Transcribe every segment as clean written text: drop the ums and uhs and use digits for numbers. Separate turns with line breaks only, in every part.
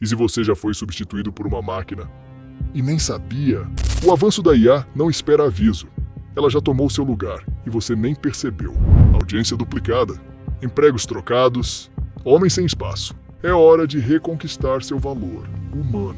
E se você já foi substituído por uma máquina e nem sabia? O avanço da IA não espera aviso. Ela já tomou seu lugar e você nem percebeu. Audiência duplicada, empregos trocados, homem sem espaço. É hora de reconquistar seu valor humano.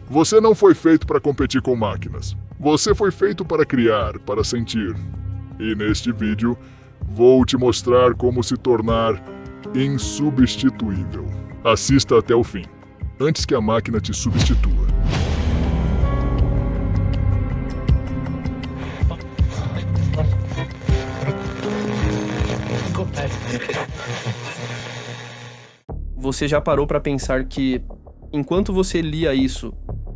Você não foi feito para competir com máquinas. Você foi feito para criar, para sentir. E neste vídeo, vou te mostrar como se tornar insubstituível. Assista até o fim, antes que a máquina te substitua.
Você já parou para pensar que, enquanto você lia isso,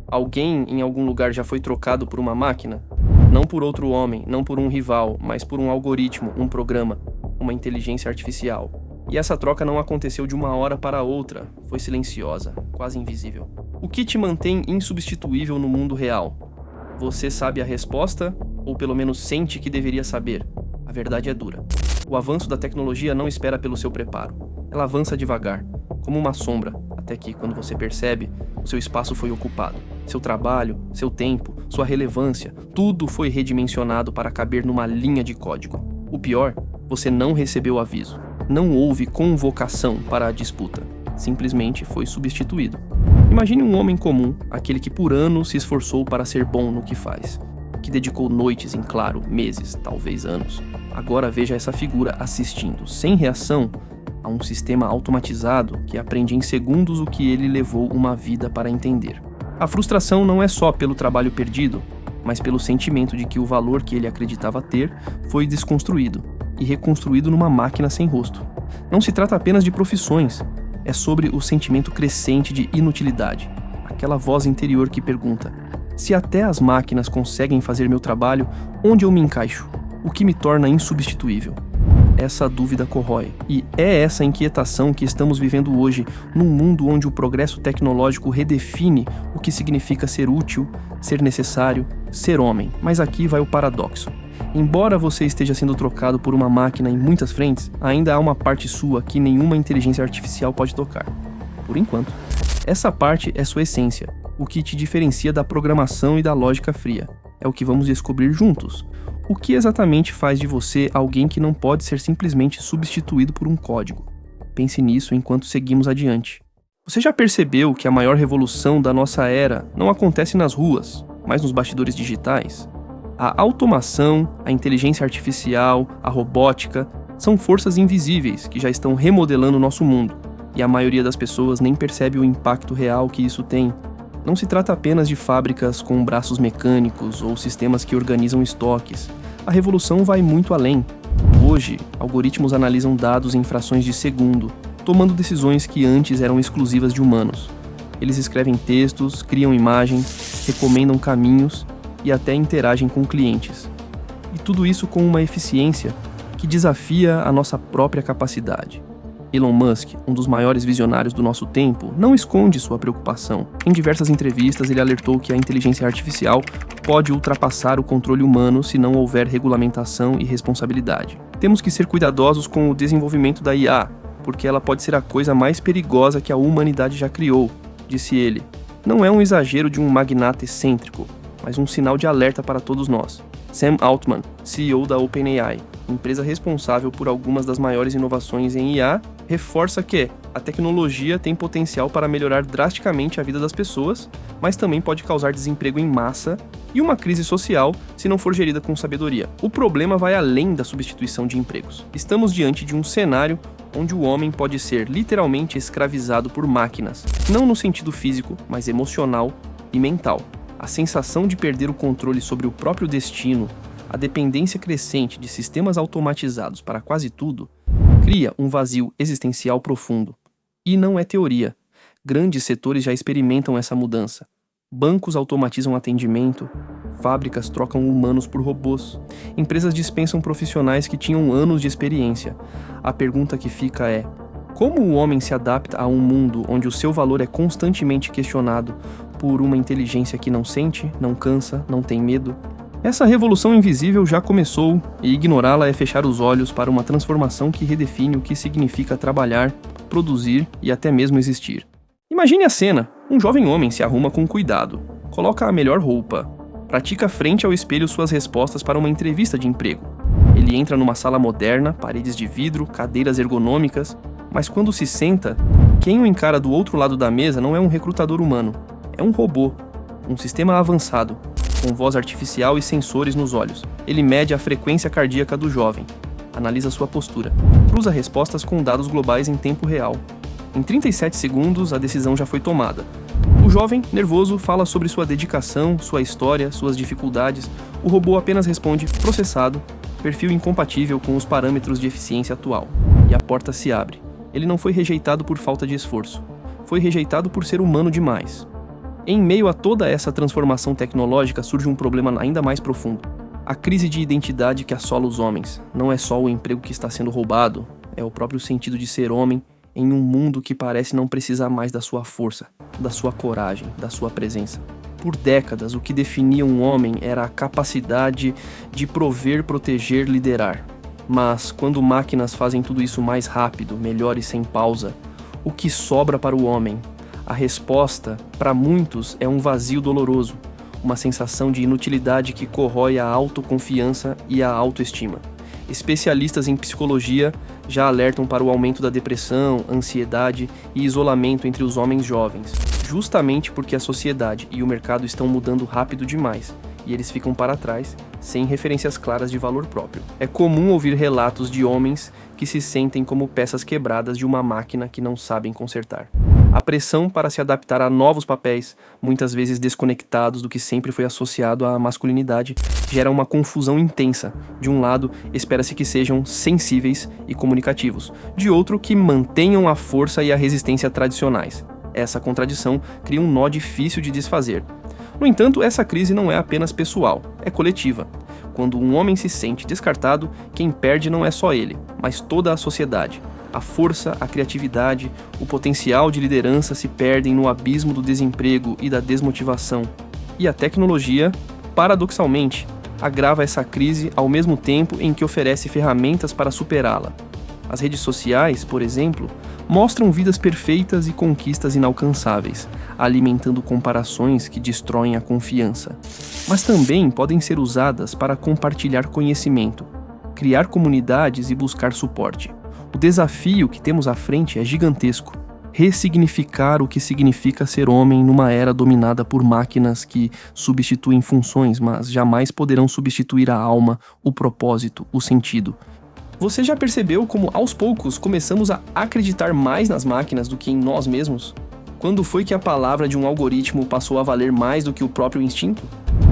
alguém em algum lugar já foi trocado por uma máquina? Não por outro homem, não por um rival, mas por um algoritmo, um programa, uma inteligência artificial. E essa troca não aconteceu de uma hora para outra, foi silenciosa, quase invisível. O que te mantém insubstituível no mundo real? Você sabe a resposta, ou pelo menos sente que deveria saber? A verdade é dura. O avanço da tecnologia não espera pelo seu preparo. Ela avança devagar, como uma sombra, até que, quando você percebe, o seu espaço foi ocupado. Seu trabalho, seu tempo, sua relevância, tudo foi redimensionado para caber numa linha de código. O pior, você não recebeu aviso. Não houve convocação para a disputa. Simplesmente foi substituído. Imagine um homem comum, aquele que por anos se esforçou para ser bom no que faz, que dedicou noites em claro, meses, talvez anos. Agora veja essa figura assistindo, sem reação, a um sistema automatizado que aprende em segundos o que ele levou uma vida para entender. A frustração não é só pelo trabalho perdido, mas pelo sentimento de que o valor que ele acreditava ter foi desconstruído e reconstruído numa máquina sem rosto. Não se trata apenas de profissões, é sobre o sentimento crescente de inutilidade, aquela voz interior que pergunta: se até as máquinas conseguem fazer meu trabalho, onde eu me encaixo? O que me torna insubstituível? Essa dúvida corrói, e é essa inquietação que estamos vivendo hoje, num mundo onde o progresso tecnológico redefine o que significa ser útil, ser necessário, ser homem. Mas aqui vai o paradoxo. Embora você esteja sendo trocado por uma máquina em muitas frentes, ainda há uma parte sua que nenhuma inteligência artificial pode tocar. Por enquanto. Essa parte é sua essência, o que te diferencia da programação e da lógica fria. É o que vamos descobrir juntos. O que exatamente faz de você alguém que não pode ser simplesmente substituído por um código? Pense nisso enquanto seguimos adiante. Você já percebeu que a maior revolução da nossa era não acontece nas ruas, mas nos bastidores digitais? A automação, a inteligência artificial, a robótica são forças invisíveis que já estão remodelando o nosso mundo, e a maioria das pessoas nem percebe o impacto real que isso tem. Não se trata apenas de fábricas com braços mecânicos ou sistemas que organizam estoques. A revolução vai muito além. Hoje, algoritmos analisam dados em frações de segundo, tomando decisões que antes eram exclusivas de humanos. Eles escrevem textos, criam imagens, recomendam caminhos e até interagem com clientes. E tudo isso com uma eficiência que desafia a nossa própria capacidade. Elon Musk, um dos maiores visionários do nosso tempo, não esconde sua preocupação. Em diversas entrevistas, ele alertou que a inteligência artificial pode ultrapassar o controle humano se não houver regulamentação e responsabilidade. Temos que ser cuidadosos com o desenvolvimento da IA, porque ela pode ser a coisa mais perigosa que a humanidade já criou, disse ele. Não é um exagero de um magnata excêntrico, mas um sinal de alerta para todos nós. Sam Altman, CEO da OpenAI, empresa responsável por algumas das maiores inovações em IA, reforça que a tecnologia tem potencial para melhorar drasticamente a vida das pessoas, mas também pode causar desemprego em massa e uma crise social se não for gerida com sabedoria. O problema vai além da substituição de empregos. Estamos diante de um cenário onde o homem pode ser literalmente escravizado por máquinas, não no sentido físico, mas emocional e mental. A sensação de perder o controle sobre o próprio destino, a dependência crescente de sistemas automatizados para quase tudo, cria um vazio existencial profundo. E não é teoria. Grandes setores já experimentam essa mudança. Bancos automatizam atendimento, fábricas trocam humanos por robôs, empresas dispensam profissionais que tinham anos de experiência. A pergunta que fica é: como o homem se adapta a um mundo onde o seu valor é constantemente questionado por uma inteligência que não sente, não cansa, não tem medo? Essa revolução invisível já começou, e ignorá-la é fechar os olhos para uma transformação que redefine o que significa trabalhar, produzir e até mesmo existir. Imagine a cena: Um jovem homem se arruma com cuidado, coloca a melhor roupa, pratica frente ao espelho suas respostas para uma entrevista de emprego. Ele entra numa sala moderna, paredes de vidro, cadeiras ergonômicas, mas quando se senta, quem o encara do outro lado da mesa não é um recrutador humano, é um robô, um sistema avançado, com voz artificial e sensores nos olhos. Ele mede a frequência cardíaca do jovem, analisa sua postura, cruza respostas com dados globais em tempo real. Em 37 segundos, a decisão já foi tomada. O jovem, nervoso, fala sobre sua dedicação, sua história, suas dificuldades. O robô apenas responde processado, perfil incompatível com os parâmetros de eficiência atual. E a porta se abre. Ele não foi rejeitado por falta de esforço. Foi rejeitado por ser humano demais. Em meio a toda essa transformação tecnológica surge um problema ainda mais profundo. A crise de identidade que assola os homens. Não é só o emprego que está sendo roubado, é o próprio sentido de ser homem em um mundo que parece não precisar mais da sua força, da sua coragem, da sua presença. Por décadas, o que definia um homem era a capacidade de prover, proteger, liderar. Mas, quando máquinas fazem tudo isso mais rápido, melhor e sem pausa, o que sobra para o homem? A resposta, para muitos, é um vazio doloroso, uma sensação de inutilidade que corrói a autoconfiança e a autoestima. Especialistas em psicologia já alertam para o aumento da depressão, ansiedade e isolamento entre os homens jovens, justamente porque a sociedade e o mercado estão mudando rápido demais e eles ficam para trás, sem referências claras de valor próprio. É comum ouvir relatos de homens que se sentem como peças quebradas de uma máquina que não sabem consertar. A pressão para se adaptar a novos papéis, muitas vezes desconectados do que sempre foi associado à masculinidade, gera uma confusão intensa. De um lado, espera-se que sejam sensíveis e comunicativos. De outro, que mantenham a força e a resistência tradicionais. Essa contradição cria um nó difícil de desfazer. No entanto, essa crise não é apenas pessoal, é coletiva. Quando um homem se sente descartado, quem perde não é só ele, mas toda a sociedade. A força, a criatividade, o potencial de liderança se perdem no abismo do desemprego e da desmotivação. E a tecnologia, paradoxalmente, agrava essa crise ao mesmo tempo em que oferece ferramentas para superá-la. As redes sociais, por exemplo, mostram vidas perfeitas e conquistas inalcançáveis, alimentando comparações que destroem a confiança. Mas também podem ser usadas para compartilhar conhecimento, criar comunidades e buscar suporte. O desafio que temos à frente é gigantesco. Ressignificar o que significa ser homem numa era dominada por máquinas que substituem funções, mas jamais poderão substituir a alma, o propósito, o sentido. Você já percebeu como, aos poucos, começamos a acreditar mais nas máquinas do que em nós mesmos? Quando foi que a palavra de um algoritmo passou a valer mais do que o próprio instinto?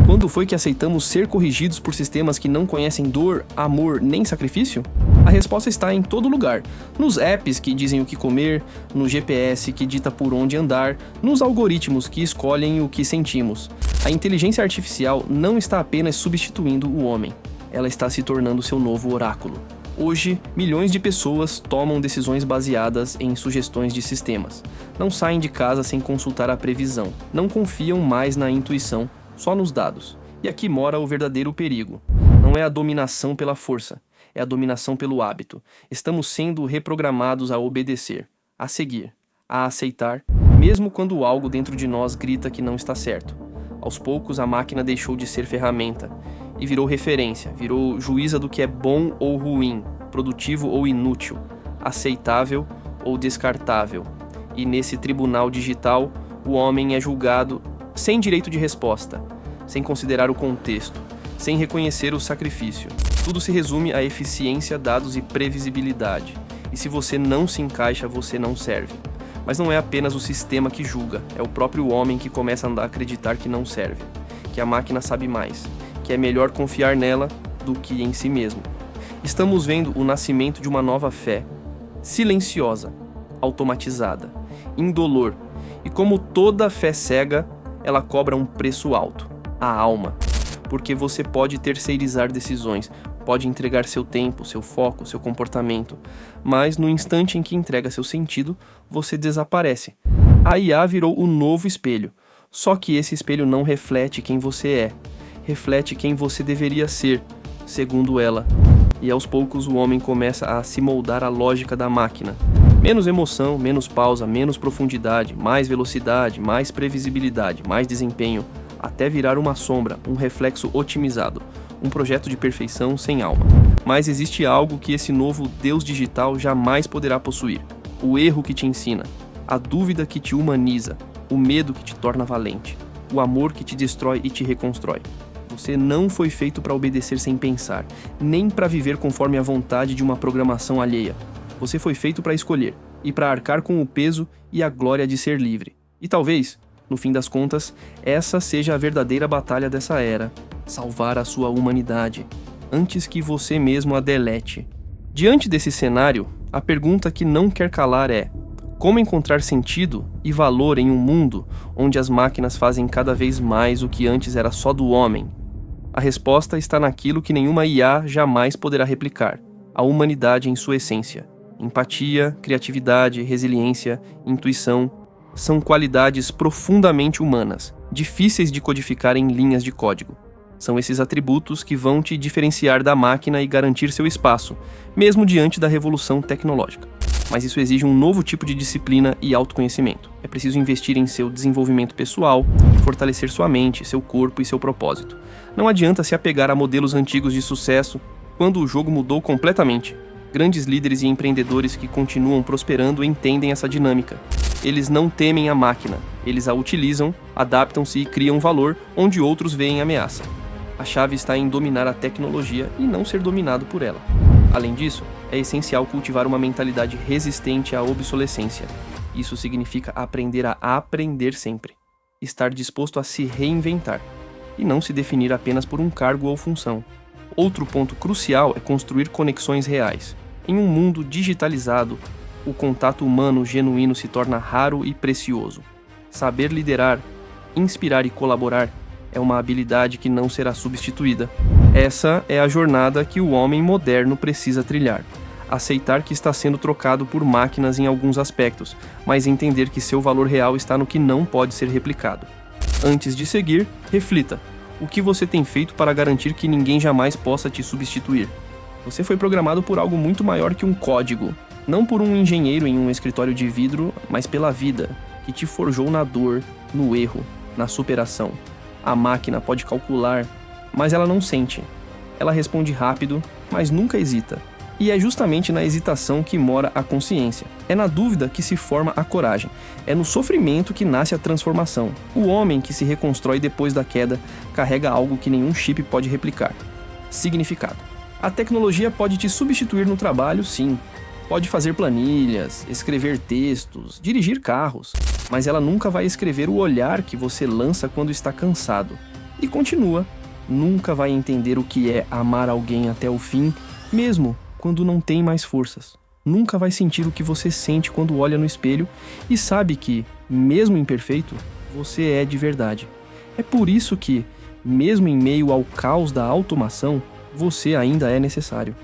Quando foi que aceitamos ser corrigidos por sistemas que não conhecem dor, amor nem sacrifício? A resposta está em todo lugar. Nos apps que dizem o que comer, no GPS que dita por onde andar, nos algoritmos que escolhem o que sentimos. A inteligência artificial não está apenas substituindo o homem, ela está se tornando seu novo oráculo. Hoje, milhões de pessoas tomam decisões baseadas em sugestões de sistemas. Não saem de casa sem consultar a previsão. Não confiam mais na intuição, só nos dados. E aqui mora o verdadeiro perigo. Não é a dominação pela força, é a dominação pelo hábito. Estamos sendo reprogramados a obedecer, a seguir, a aceitar, mesmo quando algo dentro de nós grita que não está certo. Aos poucos, a máquina deixou de ser ferramenta e virou referência, virou juíza do que é bom ou ruim, produtivo ou inútil, aceitável ou descartável. E nesse tribunal digital, o homem é julgado sem direito de resposta, sem considerar o contexto, sem reconhecer o sacrifício. Tudo se resume a eficiência, dados e previsibilidade. E se você não se encaixa, você não serve. Mas não é apenas o sistema que julga, é o próprio homem que começa a acreditar que não serve, que a máquina sabe mais, que é melhor confiar nela do que em si mesmo. Estamos vendo o nascimento de uma nova fé, silenciosa, automatizada, indolor, e como toda fé cega, ela cobra um preço alto, a alma, porque você pode terceirizar decisões, pode entregar seu tempo, seu foco, seu comportamento, mas no instante em que entrega seu sentido, você desaparece. A IA virou o novo espelho, só que esse espelho não reflete quem você é, reflete quem você deveria ser, segundo ela. E aos poucos o homem começa a se moldar à lógica da máquina, Menos emoção, menos pausa, menos profundidade, mais velocidade, mais previsibilidade, mais desempenho, até virar uma sombra, um reflexo otimizado, um projeto de perfeição sem alma. Mas existe algo que esse novo Deus digital jamais poderá possuir: o erro que te ensina, a dúvida que te humaniza, o medo que te torna valente, o amor que te destrói e te reconstrói. Você não foi feito para obedecer sem pensar, nem para viver conforme a vontade de uma programação alheia. Você foi feito para escolher e para arcar com o peso e a glória de ser livre. E talvez, no fim das contas, essa seja a verdadeira batalha dessa era: salvar a sua humanidade, antes que você mesmo a delete. Diante desse cenário, a pergunta que não quer calar é: como encontrar sentido e valor em um mundo onde as máquinas fazem cada vez mais o que antes era só do homem? A resposta está naquilo que nenhuma IA jamais poderá replicar: a humanidade em sua essência. Empatia, criatividade, resiliência, intuição são qualidades profundamente humanas, difíceis de codificar em linhas de código. São esses atributos que vão te diferenciar da máquina e garantir seu espaço, mesmo diante da revolução tecnológica. Mas isso exige um novo tipo de disciplina e autoconhecimento. É preciso investir em seu desenvolvimento pessoal, fortalecer sua mente, seu corpo e seu propósito. Não adianta se apegar a modelos antigos de sucesso quando o jogo mudou completamente. Grandes líderes e empreendedores que continuam prosperando entendem essa dinâmica. Eles não temem a máquina, eles a utilizam, adaptam-se e criam valor onde outros veem ameaça. A chave está em dominar a tecnologia e não ser dominado por ela. Além disso, é essencial cultivar uma mentalidade resistente à obsolescência. Isso significa aprender a aprender sempre, estar disposto a se reinventar e não se definir apenas por um cargo ou função. Outro ponto crucial é construir conexões reais. Em um mundo digitalizado, o contato humano genuíno se torna raro e precioso. Saber liderar, inspirar e colaborar é uma habilidade que não será substituída. Essa é a jornada que o homem moderno precisa trilhar. Aceitar que está sendo trocado por máquinas em alguns aspectos, mas entender que seu valor real está no que não pode ser replicado. Antes de seguir, reflita: o que você tem feito para garantir que ninguém jamais possa te substituir? Você foi programado por algo muito maior que um código. Não por um engenheiro em um escritório de vidro, mas pela vida, que te forjou na dor, no erro, na superação. A máquina pode calcular, mas ela não sente. Ela responde rápido, mas nunca hesita. E é justamente na hesitação que mora a consciência. É na dúvida que se forma a coragem. É no sofrimento que nasce a transformação. O homem que se reconstrói depois da queda carrega algo que nenhum chip pode replicar: significado. A tecnologia pode te substituir no trabalho, sim. Pode fazer planilhas, escrever textos, dirigir carros, mas ela nunca vai escrever o olhar que você lança quando está cansado. E continua, nunca vai entender o que é amar alguém até o fim, mesmo quando não tem mais forças. Nunca vai sentir o que você sente quando olha no espelho e sabe que, mesmo imperfeito, você é de verdade. É por isso que, mesmo em meio ao caos da automação, você ainda é necessário.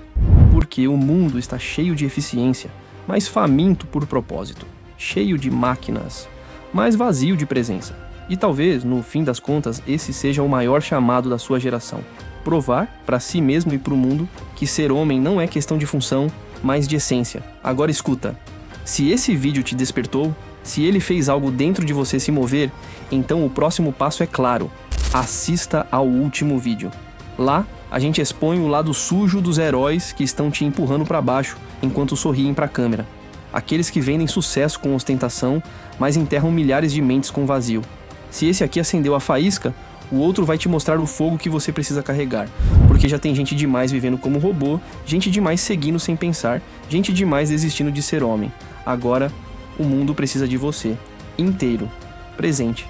Porque o mundo está cheio de eficiência, mas faminto por propósito. Cheio de máquinas, mas vazio de presença. E talvez, no fim das contas, esse seja o maior chamado da sua geração: provar para si mesmo e para o mundo que ser homem não é questão de função, mas de essência. Agora escuta: se esse vídeo te despertou, se ele fez algo dentro de você se mover, então o próximo passo é claro: assista ao último vídeo. Lá, a gente expõe o lado sujo dos heróis que estão te empurrando para baixo enquanto sorriem para a câmera. Aqueles que vendem sucesso com ostentação, mas enterram milhares de mentes com vazio. Se esse aqui acendeu a faísca, o outro vai te mostrar o fogo que você precisa carregar. Porque já tem gente demais vivendo como robô, gente demais seguindo sem pensar, gente demais desistindo de ser homem. Agora, o mundo precisa de você, inteiro, presente.